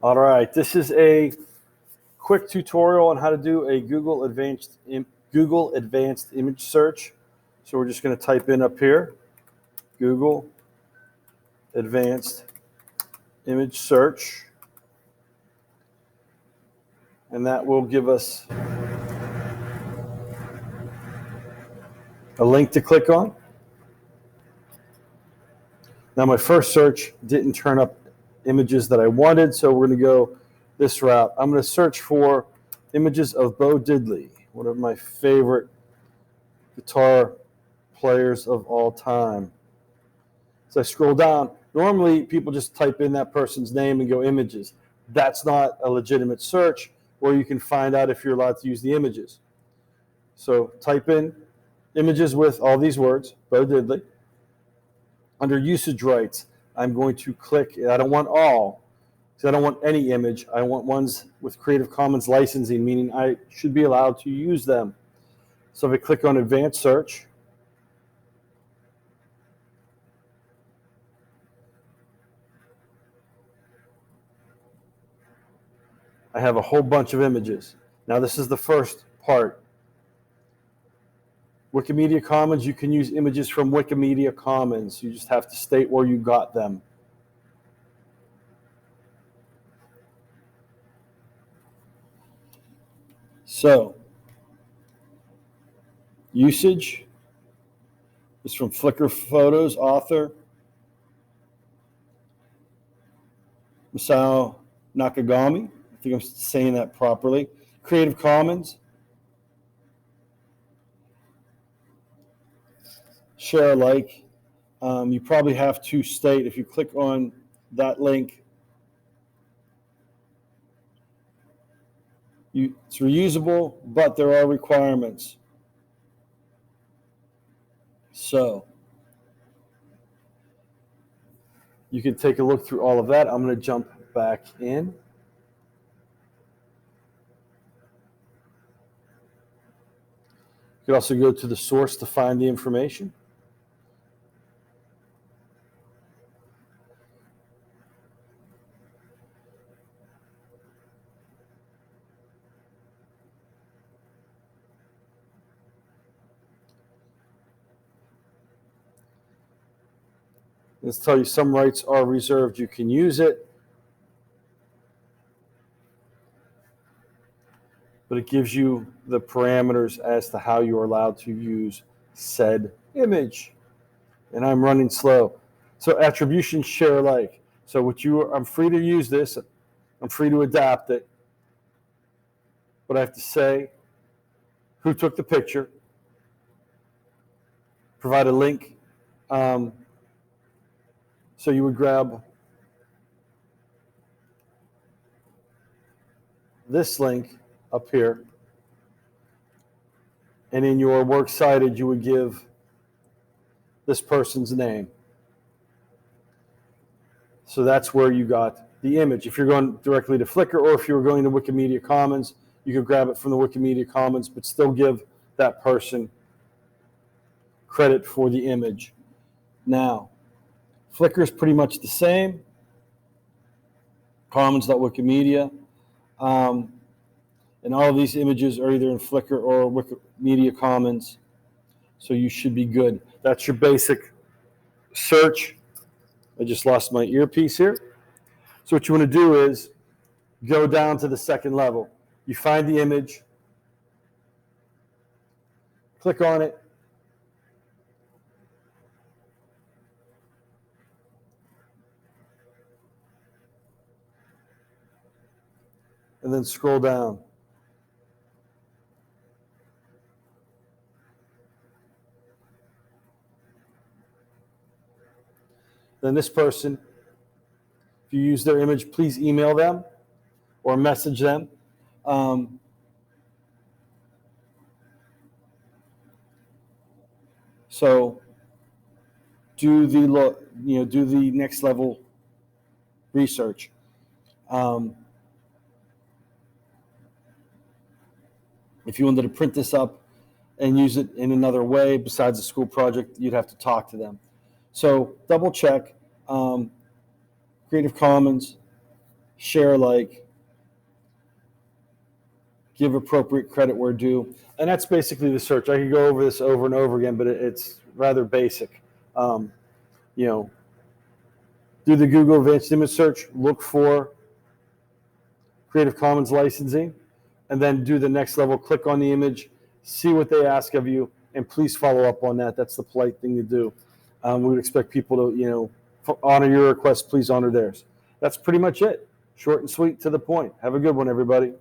All right, this is a quick tutorial on how to do a Google Advanced Image Search. So we're just going to type in up here, Google Advanced Image Search, and that will give us a link to click on. Now my first search didn't turn up images that I wanted, so we're going to go this route. I'm going to search for images of Bo Diddley, one of my favorite guitar players of all time. So I scroll down. Normally people just type in that person's name and go images. That's not a legitimate search where you can find out if you're allowed to use the images. So type in images with all these words, Bo Diddley. Under usage rights, I'm going to click, I don't want all, because I don't want any image. I want ones with Creative Commons licensing, meaning I should be allowed to use them. So if I click on Advanced Search, I have a whole bunch of images. Now this is the first part. Wikimedia Commons, you can use images from Wikimedia Commons. You just have to state where you got them. So, usage is from Flickr Photos, author Masao Nakagami. I think I'm saying that properly. Creative Commons. Share alike. You probably have to state, if you click on that link, it's reusable, but there are requirements. So you can take a look through all of that. I'm going to jump back in. You can also go to the source to find the information. Let's tell you some rights are reserved. You can use it, but it gives you the parameters as to how you are allowed to use said image. And I'm running slow. So attribution share alike. So I'm free to use this. I'm free to adapt it. But I have to say who took the picture, provide a link. So you would grab this link up here, and in your works cited, you would give this person's name. So that's where you got the image. If you're going directly to Flickr, or if you were going to Wikimedia Commons, you could grab it from the Wikimedia Commons, but still give that person credit for the image. Now, Flickr is pretty much the same. Commons.wikimedia. And all of these images are either in Flickr or Wikimedia Commons. So you should be good. That's your basic search. I just lost my earpiece here. So what you want to do is go down to the second level. You find the image, click on it, and then scroll down. Then this person, if you use their image, please email them or message them. So do the next level research. If you wanted to print this up and use it in another way besides a school project, you'd have to talk to them. So double check. Creative Commons, share alike, give appropriate credit where due. And that's basically the search. I could go over this over and over again, but it's rather basic. You know, do the Google Advanced Image Search, look for Creative Commons licensing, and then do the next level. Click on the image, see what they ask of you, and please follow up on that. That's the polite thing to do. We would expect people to, honor your request, please honor theirs. That's pretty much it. Short and sweet, to the point. Have a good one, everybody.